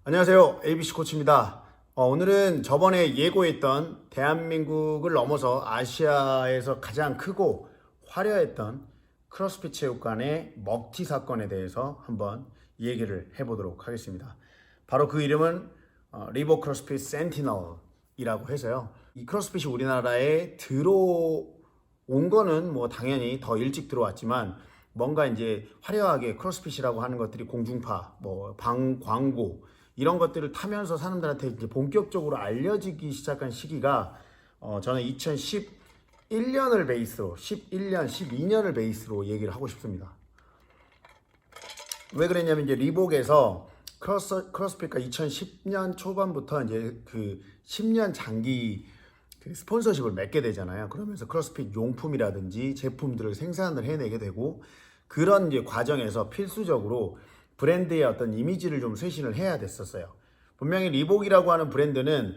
안녕하세요. ABC 코치입니다. 오늘은 저번에 예고했던 대한민국을 넘어서 아시아에서 가장 크고 화려했던 크로스핏 체육관의 먹튀 사건에 대해서 한번 얘기를 해보도록 하겠습니다. 바로 그 이름은 리복 크로스핏 센티널이라고 해서요. 이 크로스핏이 우리나라에 들어온 거는 뭐 당연히 더 일찍 들어왔지만 뭔가 이제 화려하게 크로스핏이라고 하는 것들이 공중파, 광고 이런 것들을 타면서 사람들한테 이제 본격적으로 알려지기 시작한 시기가 저는 2011년을 베이스로 11년, 12년을 베이스로 얘기를 하고 싶습니다. 왜 그랬냐면 이제 리복에서 크로스핏가 2010년 초반부터 이제 그 10년 장기 그 스폰서십을 맺게 되잖아요. 그러면서 크로스핏 용품이라든지 제품들을 생산을 해내게 되고 그런 이제 과정에서 필수적으로 브랜드의 어떤 이미지를 좀 쇄신을 해야 됐었어요. 분명히 리복이라고 하는 브랜드는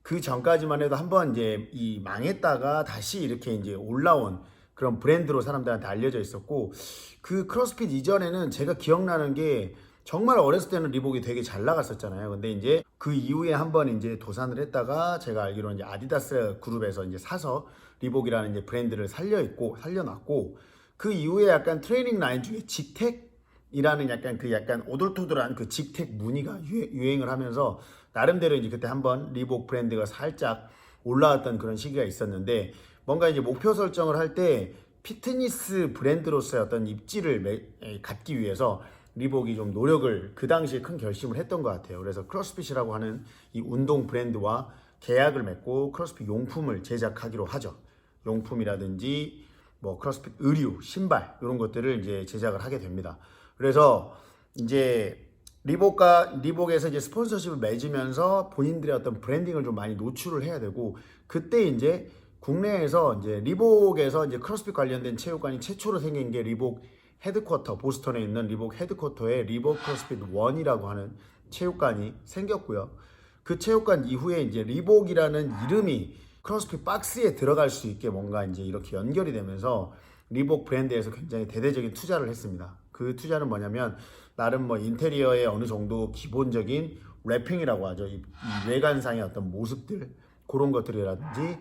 그 전까지만 해도 한번 이제 이 망했다가 다시 이렇게 이제 올라온 그런 브랜드로 사람들한테 알려져 있었고, 그 크로스핏 이전에는 제가 기억나는 게 정말 어렸을 때는 리복이 되게 잘 나갔었잖아요. 근데 이제 그 이후에 한번 이제 도산을 했다가 제가 알기로는 이제 아디다스 그룹에서 이제 사서 리복이라는 이제 브랜드를 살려놨고, 그 이후에 약간 트레이닝 라인 중에 직텍이라는 약간 오돌토돌한 그 직텍 무늬가 유행을 하면서 나름대로 이제 그때 한번 리복 브랜드가 살짝 올라왔던 그런 시기가 있었는데, 뭔가 이제 목표 설정을 할 때 피트니스 브랜드로서의 어떤 입지를 갖기 위해서 리복이 좀 노력을 그 당시에 큰 결심을 했던 것 같아요. 그래서 크로스핏이라고 하는 이 운동 브랜드와 계약을 맺고 크로스핏 용품을 제작하기로 하죠. 용품이라든지 뭐 크로스핏 의류, 신발 이런 것들을 이제 제작을 하게 됩니다. 그래서 이제 리복에서 이제 스폰서십을 맺으면서 본인들의 어떤 브랜딩을 좀 많이 노출을 해야 되고, 그때 이제 국내에서 이제 리복에서 이제 크로스핏 관련된 체육관이 최초로 생긴 게 리복 헤드쿼터, 보스턴에 있는 리복 헤드쿼터에 리복 크로스핏 1이라고 하는 체육관이 생겼고요. 그 체육관 이후에 이제 리복이라는 이름이 크로스핏 박스에 들어갈 수 있게 뭔가 이제 이렇게 연결이 되면서 리복 브랜드에서 굉장히 대대적인 투자를 했습니다. 그 투자는 뭐냐면 나름 뭐 인테리어의 어느 정도 기본적인 랩핑이라고 하죠. 이 외관상의 어떤 모습들, 그런 것들이라든지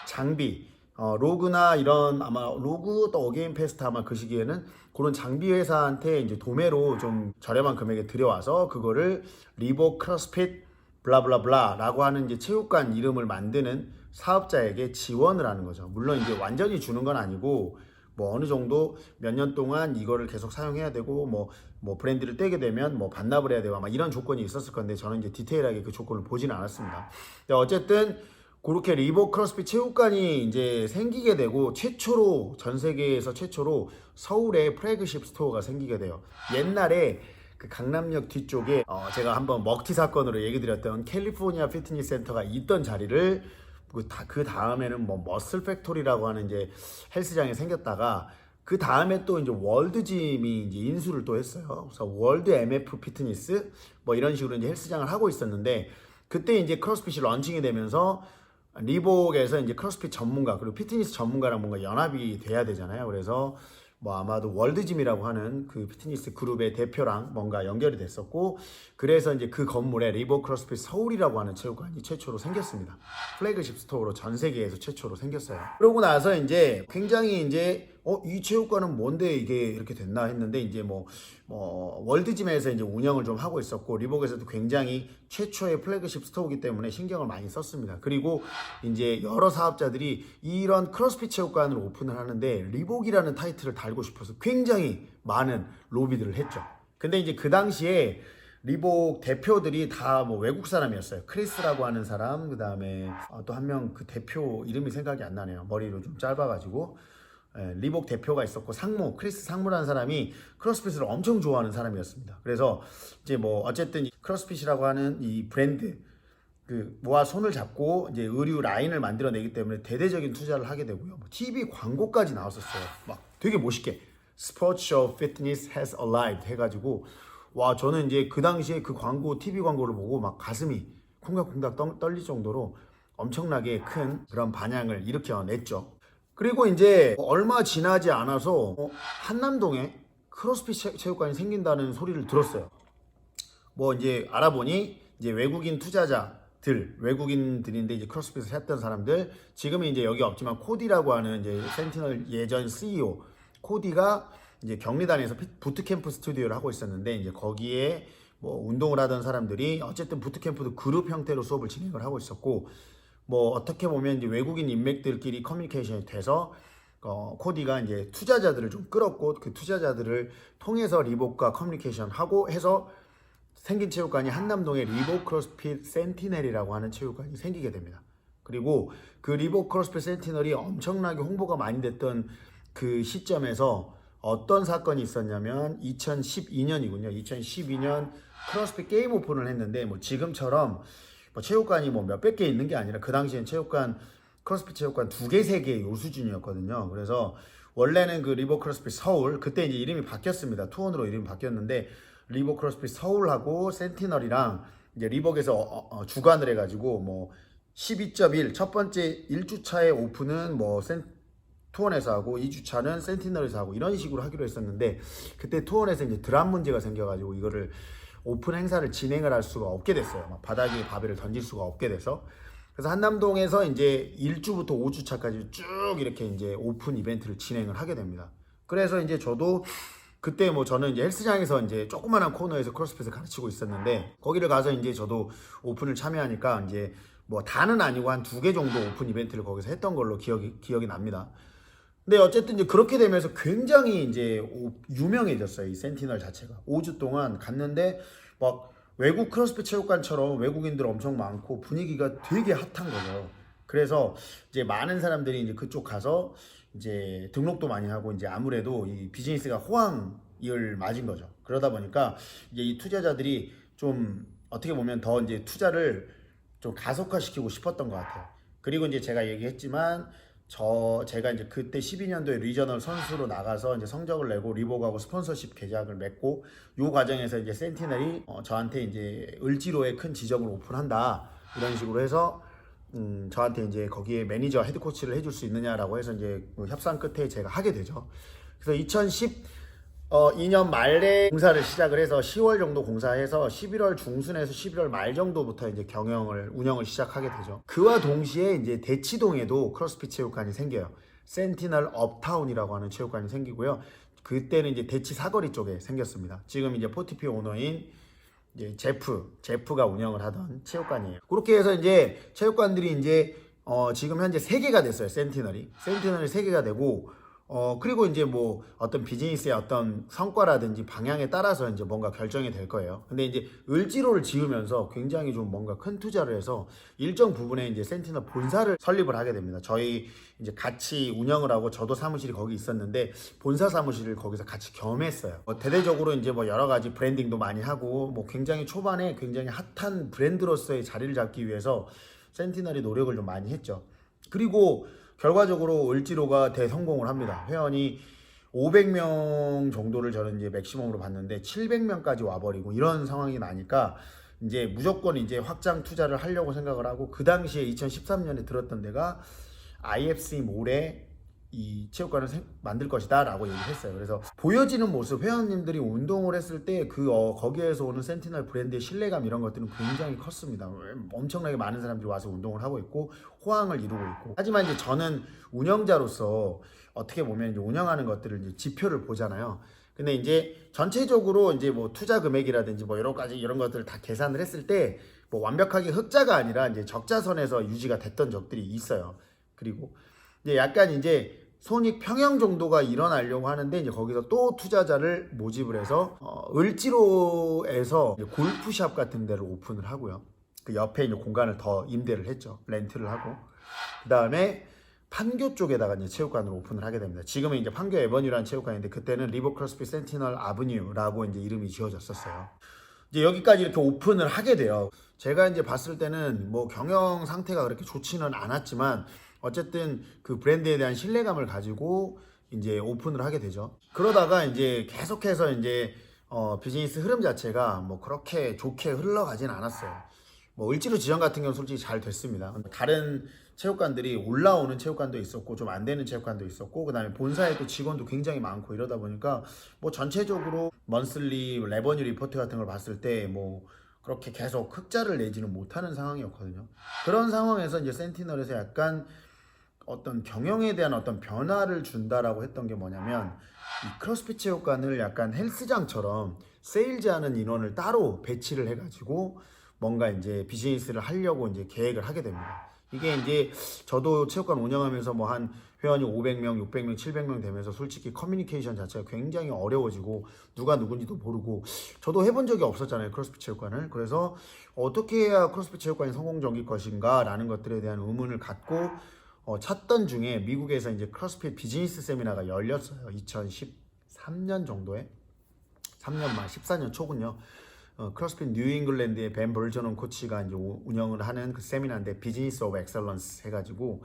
장비, 로그나 이런 아마 로그 또 어게인 페스트 아마 그 시기에는 그런 장비 회사한테 이제 도매로 좀 저렴한 금액에 들여와서 그거를 리복 크로스핏 블라블라블라라고 하는 이제 체육관 이름을 만드는 사업자에게 지원을 하는 거죠. 물론 이제 완전히 주는 건 아니고 뭐 어느 정도 몇 년 동안 이거를 계속 사용해야 되고 뭐 브랜드를 떼게 되면 뭐 반납을 해야 되고 아마 이런 조건이 있었을 건데 저는 이제 디테일하게 그 조건을 보지는 않았습니다. 근데 어쨌든 그렇게 리복 크로스핏 체육관이 이제 생기게 되고 최초로 전 세계에서 최초로 서울에 플래그십 스토어가 생기게 돼요. 옛날에 그 강남역 뒤쪽에 제가 한번 먹튀 사건으로 얘기 드렸던 캘리포니아 피트니스 센터가 있던 자리를 그 다음에는 뭐 머슬 팩토리라고 하는 이제 헬스장이 생겼다가 그 다음에 또 이제 월드짐이 이제 인수를 또 했어요. 그래서 월드 MF 피트니스 뭐 이런 식으로 이제 헬스장을 하고 있었는데, 그때 이제 크로스핏이 런칭이 되면서 리복에서 이제 크로스핏 전문가 그리고 피트니스 전문가랑 뭔가 연합이 돼야 되잖아요. 그래서 뭐 아마도 월드짐이라고 하는 그 피트니스 그룹의 대표랑 뭔가 연결이 됐었고, 그래서 이제 그 건물에 리복 크로스핏 서울이라고 하는 체육관이 최초로 생겼습니다. 플래그십 스토어로 전 세계에서 최초로 생겼어요. 그러고 나서 이제 굉장히 이제 이 체육관은 뭔데 이게 이렇게 됐나 했는데, 이제 뭐 월드짐에서 이제 운영을 좀 하고 있었고 리복에서도 굉장히 최초의 플래그십 스토어이기 때문에 신경을 많이 썼습니다. 그리고 이제 여러 사업자들이 이런 크로스핏 체육관을 오픈을 하는데 리복이라는 타이틀을 달고 싶어서 굉장히 많은 로비들을 했죠. 근데 이제 그 당시에 리복 대표들이 다 뭐 외국 사람이었어요. 크리스라고 하는 사람, 그 다음에 또 한 명 그 대표 이름이 생각이 안 나네요. 머리로 좀 짧아가지고. 리복 대표가 있었고 크리스 상무라는 사람이 크로스핏을 엄청 좋아하는 사람이었습니다. 그래서 이제 뭐 어쨌든 크로스핏이라고 하는 이 브랜드 그 모아 손을 잡고 이제 의류 라인을 만들어내기 때문에 대대적인 투자를 하게 되고요. TV 광고까지 나왔었어요. 막 되게 멋있게 스포츠 쇼 피트니스 has arrived 해가지고 와, 저는 이제 그 당시에 그 광고 TV 광고를 보고 막 가슴이 콩닥콩닥 떨릴 정도로 엄청나게 큰 그런 반향을 일으켜냈죠. 그리고 이제 얼마 지나지 않아서 한남동에 크로스핏 체육관이 생긴다는 소리를 들었어요. 뭐 이제 알아보니 이제 외국인 투자자들, 외국인들인데 이제 크로스핏을 했던 사람들, 지금은 이제 여기 없지만 코디라고 하는 이제 센티널 예전 CEO 코디가 이제 격리단에서 부트캠프 스튜디오를 하고 있었는데 이제 거기에 뭐 운동을 하던 사람들이 어쨌든 부트캠프도 그룹 형태로 수업을 진행을 하고 있었고, 뭐 어떻게 보면 이제 외국인 인맥들끼리 커뮤니케이션이 돼서 코디가 이제 투자자들을 좀 끌었고, 그 투자자들을 통해서 리복과 커뮤니케이션 하고 해서 생긴 체육관이 한남동에 리복 크로스핏 센티넬이라고 하는 체육관이 생기게 됩니다. 그리고 그 리복 크로스핏 센티넬이 엄청나게 홍보가 많이 됐던 그 시점에서 어떤 사건이 있었냐면 2012년이군요. 2012년 크로스핏 게임 오픈을 했는데, 뭐 지금처럼 뭐 체육관이 뭐 몇백 개 있는 게 아니라 그 당시엔 체육관, 크로스핏 체육관 2개, 3개 요 수준이었거든요. 그래서 원래는 그 리복 크로스핏 서울, 그때 이제 이름이 바뀌었습니다. 투혼으로 이름이 바뀌었는데 리복 크로스핏 서울하고 센티널이랑 이제 리복에서 주관을 해가지고 뭐 12.1 첫 번째 1주차의 오픈은 뭐 투혼에서 하고 2주차는 센티널에서 하고 이런 식으로 하기로 했었는데, 그때 투혼에서 이제 드랍 문제가 생겨가지고 이거를 오픈 행사를 진행을 할 수가 없게 됐어요. 막 바닥에 바벨을 던질 수가 없게 돼서. 그래서 한남동에서 이제 1주부터 5주차까지 쭉 이렇게 이제 오픈 이벤트를 진행을 하게 됩니다. 그래서 이제 저도 그때 뭐 저는 이제 헬스장에서 이제 조그만한 코너에서 크로스핏을 가르치고 있었는데, 거기를 가서 이제 저도 오픈을 참여하니까 이제 뭐 다는 아니고 한 2개 정도 오픈 이벤트를 거기서 했던 걸로 기억이 납니다. 근데 어쨌든 이제 그렇게 되면서 굉장히 이제 유명해졌어요. 이 센티널 자체가. 5주 동안 갔는데 막 외국 크로스핏 체육관처럼 외국인들 엄청 많고 분위기가 되게 핫한 거죠. 그래서 이제 많은 사람들이 이제 그쪽 가서 이제 등록도 많이 하고, 이제 아무래도 이 비즈니스가 호황을 맞은 거죠. 그러다 보니까 이제 이 투자자들이 좀 어떻게 보면 더 이제 투자를 좀 가속화시키고 싶었던 것 같아요. 그리고 이제 제가 얘기했지만 제가 이제 그때 12년도에 리저널 선수로 나가서 이제 성적을 내고 리복하고 스폰서십 계약을 맺고, 요 과정에서 이제 센티널이 저한테 이제 을지로에 큰 지점을 오픈한다 이런 식으로 해서 저한테 이제 거기에 매니저 헤드 코치를 해줄 수 있느냐라고 해서 이제 협상 끝에 제가 하게 되죠. 그래서 2년 말에 공사를 시작을 해서 10월 정도 공사해서 11월 중순에서 11월 말 정도부터 이제 운영을 시작하게 되죠. 그와 동시에 이제 대치동에도 크로스핏 체육관이 생겨요. 센티널 업타운이라고 하는 체육관이 생기고요. 그때는 이제 대치 사거리 쪽에 생겼습니다. 지금 이제 포티피 오너인 이제 제프가 운영을 하던 체육관이에요. 그렇게 해서 이제 체육관들이 이제 지금 현재 3개가 됐어요. 센티널이 3개가 되고, 그리고 이제 뭐 어떤 비즈니스의 어떤 성과라든지 방향에 따라서 이제 뭔가 결정이 될 거예요. 근데 이제 을지로를 지으면서 굉장히 좀 뭔가 큰 투자를 해서 일정 부분에 이제 센티널 본사를 설립을 하게 됩니다. 저희 이제 같이 운영을 하고, 저도 사무실이 거기 있었는데 본사 사무실을 거기서 같이 겸했어요. 대대적으로 이제 뭐 여러 가지 브랜딩도 많이 하고, 뭐 굉장히 초반에 굉장히 핫한 브랜드로서의 자리를 잡기 위해서 센티널이 노력을 좀 많이 했죠. 그리고 결과적으로 을지로가 대성공을 합니다. 회원이 500명 정도를 저는 이제 맥시멈으로 봤는데 700명까지 와버리고 이런 상황이 나니까 이제 무조건 이제 확장 투자를 하려고 생각을 하고, 그 당시에 2013년에 들었던 데가 IFC 몰에 이 체육관을 만들 것이다 라고 얘기를 했어요. 그래서 보여지는 모습, 회원님들이 운동을 했을 때 거기에서 오는 센티널 브랜드의 신뢰감 이런 것들은 굉장히 컸습니다. 엄청나게 많은 사람들이 와서 운동을 하고 있고 호황을 이루고 있고. 하지만 이제 저는 운영자로서 어떻게 보면 이제 운영하는 것들을 이제 지표를 보잖아요. 근데 이제 전체적으로 이제 뭐 투자 금액이라든지 뭐 여러 가지 이런 것들을 다 계산을 했을 때 뭐 완벽하게 흑자가 아니라 이제 적자선에서 유지가 됐던 적들이 있어요. 그리고 이제 약간 이제 손익 평형 정도가 일어나려고 하는데, 이제 거기서 또 투자자를 모집을 해서 을지로에서 골프샵 같은 데를 오픈을 하고요. 그 옆에 이제 공간을 더 임대를 했죠. 렌트를 하고. 그 다음에 판교 쪽에다가 이제 체육관을 오픈을 하게 됩니다. 지금은 이제 판교 에버뉴라는 체육관인데, 그때는 리복 크로스핏 센티널 아브뉴라고 이제 이름이 지어졌었어요. 이제 여기까지 이렇게 오픈을 하게 돼요. 제가 이제 봤을 때는 뭐 경영 상태가 그렇게 좋지는 않았지만 어쨌든 그 브랜드에 대한 신뢰감을 가지고 이제 오픈을 하게 되죠. 그러다가 이제 계속해서 이제 비즈니스 흐름 자체가 뭐 그렇게 좋게 흘러가진 않았어요. 뭐 을지로 지점 같은 경우는 솔직히 잘 됐습니다. 다른 체육관들이 올라오는 체육관도 있었고 좀 안 되는 체육관도 있었고, 그 다음에 본사에 또 직원도 굉장히 많고 이러다 보니까 뭐 전체적으로 먼슬리 레버뉴 리포트 같은 걸 봤을 때 뭐 그렇게 계속 흑자를 내지는 못하는 상황이었거든요. 그런 상황에서 이제 센티널에서 약간 어떤 경영에 대한 어떤 변화를 준다라고 했던 게 뭐냐면, 이 크로스핏 체육관을 약간 헬스장처럼 세일즈하는 인원을 따로 배치를 해가지고 뭔가 이제 비즈니스를 하려고 이제 계획을 하게 됩니다. 이게 이제 저도 체육관 운영하면서 뭐 한 회원이 500명, 600명, 700명 되면서 솔직히 커뮤니케이션 자체가 굉장히 어려워지고 누가 누군지도 모르고, 저도 해본 적이 없었잖아요, 크로스핏 체육관을. 그래서 어떻게 해야 크로스핏 체육관이 성공적일 것인가 라는 것들에 대한 의문을 갖고 찾던 중에 미국에서 이제 크로스핏 비즈니스 세미나가 열렸어요. 2013년 정도에, 3년 말 14년 초군요. 크로스핏 뉴잉글랜드의 벤 벌저넌 코치가 이제 운영을 하는 그 세미나인데, 비즈니스 오브 엑셀런스 해가지고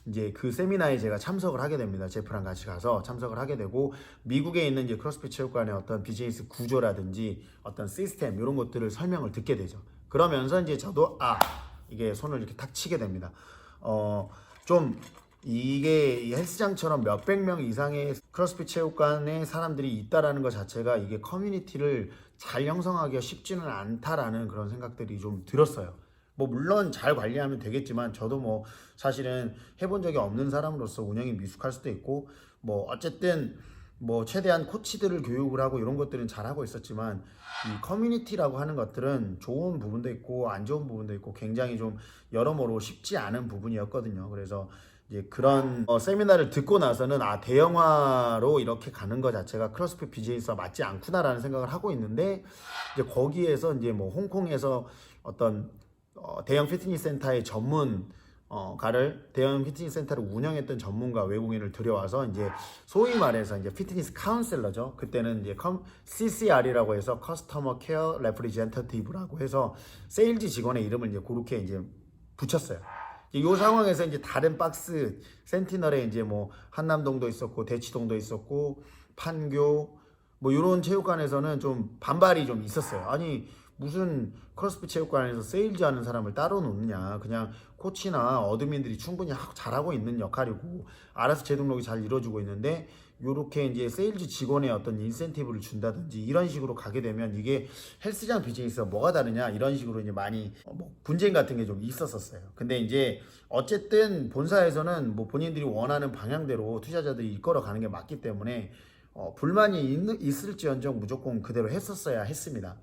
이제 그 세미나에 제가 참석을 하게 됩니다. 제프랑 같이 가서 참석을 하게 되고, 미국에 있는 이제 크로스핏 체육관의 어떤 비즈니스 구조라든지 어떤 시스템 이런 것들을 설명을 듣게 되죠. 그러면서 이제 저도 이게 손을 이렇게 탁 치게 됩니다. 좀 이게 헬스장처럼 몇백 명 이상의 크로스핏 체육관에 사람들이 있다라는 것 자체가 이게 커뮤니티를 잘 형성하기가 쉽지는 않다라는 그런 생각들이 좀 들었어요. 뭐 물론 잘 관리하면 되겠지만, 저도 뭐 사실은 해본 적이 없는 사람으로서 운영이 미숙할 수도 있고, 뭐 어쨌든 뭐 최대한 코치들을 교육을 하고 이런 것들은 잘 하고 있었지만, 이 커뮤니티라고 하는 것들은 좋은 부분도 있고 안 좋은 부분도 있고 굉장히 좀 여러모로 쉽지 않은 부분이었거든요. 그래서 이제 그런 세미나를 듣고 나서는 대형화로 이렇게 가는 것 자체가 크로스핏 비즈니스와 맞지 않구나라는 생각을 하고 있는데, 이제 거기에서 이제 뭐 홍콩에서 어떤 대형 피트니스 센터의 대형 피트니스 센터를 운영했던 전문가 외국인을 들여와서 이제 소위 말해서 이제 피트니스 카운셀러죠. 그때는 이제 CCR이라고 해서 커스터머 케어 레프리젠터티브라고 해서 세일즈 직원의 이름을 이제 그렇게 이제 붙였어요. 이 상황에서 이제 다른 박스 센티널에 이제 뭐 한남동도 있었고 대치동도 있었고 판교 뭐 이런 체육관에서는 좀 반발이 좀 있었어요. 아니 무슨 크로스핏 체육관에서 세일즈 하는 사람을 따로 놓느냐, 그냥 코치나 어드민들이 충분히 잘하고 있는 역할이고 알아서 재등록이 잘 이루어지고 있는데, 요렇게 이제 세일즈 직원의 어떤 인센티브를 준다든지 이런 식으로 가게 되면 이게 헬스장 비즈니스와 뭐가 다르냐, 이런 식으로 이제 많이 뭐 분쟁 같은 게 좀 있었었어요. 근데 이제 어쨌든 본사에서는 뭐 본인들이 원하는 방향대로 투자자들이 이끌어 가는 게 맞기 때문에 불만이 있을지언정 무조건 그대로 했었어야 했습니다.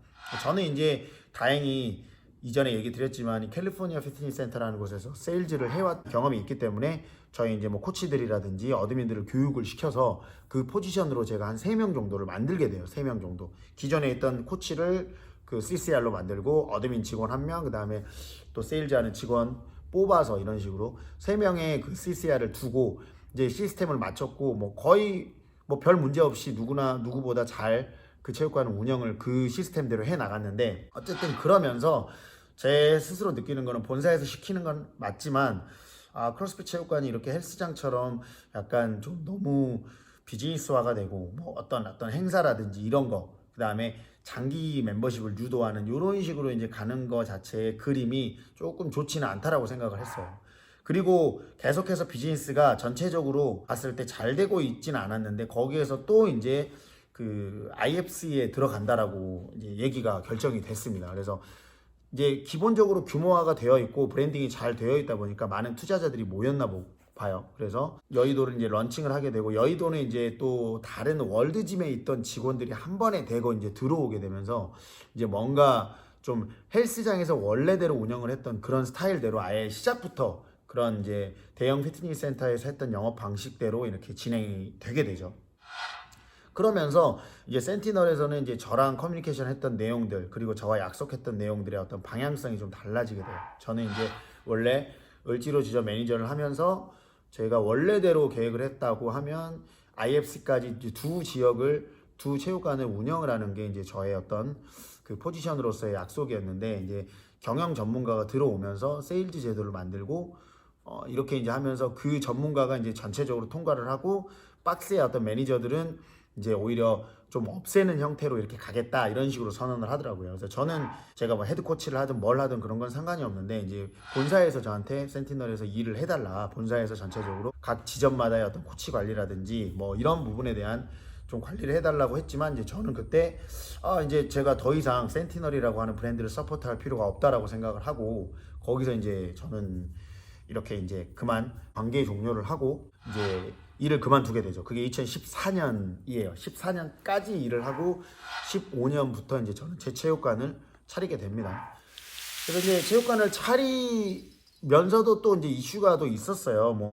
저는 이제 다행히 이전에 얘기 드렸지만 캘리포니아 피트니스 센터라는 곳에서 세일즈를 해왔 경험이 있기 때문에, 저희 이제 뭐 코치들이라든지 어드민들을 교육을 시켜서 그 포지션으로 제가 한 3명 정도를 만들게 돼요. 3명 정도. 기존에 있던 코치를 그 CCR로 만들고, 어드민 직원 1명, 그 다음에 또 세일즈 하는 직원 뽑아서 이런 식으로 3명의 그 CCR을 두고 이제 시스템을 맞췄고, 뭐 거의 뭐 별 문제 없이 누구보다 잘 그 체육관 운영을 그 시스템대로 해 나갔는데, 어쨌든 그러면서 제 스스로 느끼는 거는, 본사에서 시키는 건 맞지만 크로스핏 체육관이 이렇게 헬스장처럼 약간 좀 너무 비즈니스화가 되고, 뭐 어떤 행사라든지 이런 거, 그 다음에 장기 멤버십을 유도하는 이런 식으로 이제 가는 거 자체의 그림이 조금 좋지는 않다라고 생각을 했어요. 그리고 계속해서 비즈니스가 전체적으로 봤을 때 잘 되고 있지는 않았는데, 거기에서 또 이제 그 IFC에 들어간다라고 이제 얘기가 결정이 됐습니다. 그래서 이제 기본적으로 규모화가 되어 있고 브랜딩이 잘 되어 있다 보니까 많은 투자자들이 모였나 봐요. 그래서 여의도를 이제 런칭을 하게 되고, 여의도는 이제 또 다른 월드짐에 있던 직원들이 한 번에 대거 이제 들어오게 되면서, 이제 뭔가 좀 헬스장에서 원래대로 운영을 했던 그런 스타일대로 아예 시작부터 그런 이제 대형 피트니스 센터에서 했던 영업 방식대로 이렇게 진행이 되게 되죠. 그러면서 이제 센티널에서는 이제 저랑 커뮤니케이션 했던 내용들, 그리고 저와 약속했던 내용들의 어떤 방향성이 좀 달라지게 돼요. 저는 이제 원래 을지로 매니저를 하면서 제가 원래대로 계획을 했다고 하면 IFC까지 두 지역을, 두 체육관을 운영을 하는 게 이제 저의 어떤 그 포지션으로서의 약속이었는데, 이제 경영 전문가가 들어오면서 세일즈 제도를 만들고 이렇게 이제 하면서 그 전문가가 이제 전체적으로 통과를 하고, 박스의 어떤 매니저들은 이제 오히려 좀 없애는 형태로 이렇게 가겠다, 이런 식으로 선언을 하더라고요. 그래서 저는 제가 뭐 헤드 코치를 하든 뭘 하든 그런 건 상관이 없는데, 이제 본사에서 저한테 센티널에서 일을 해달라, 본사에서 전체적으로 각 지점마다의 어떤 코치 관리라든지 뭐 이런 부분에 대한 좀 관리를 해달라고 했지만 이제 저는 그때 이제 제가 더 이상 센티널이라고 하는 브랜드를 서포트할 필요가 없다라고 생각을 하고 거기서 이제 저는 이렇게 이제 그만 관계 종료를 하고 이제 일을 그만두게 되죠. 그게 2014년이에요. 14년까지 일을 하고 15년부터 이제 저는 제 체육관을 차리게 됩니다. 그래서 이제 체육관을 차리면서도 또 이제 이슈가 또 있었어요. 뭐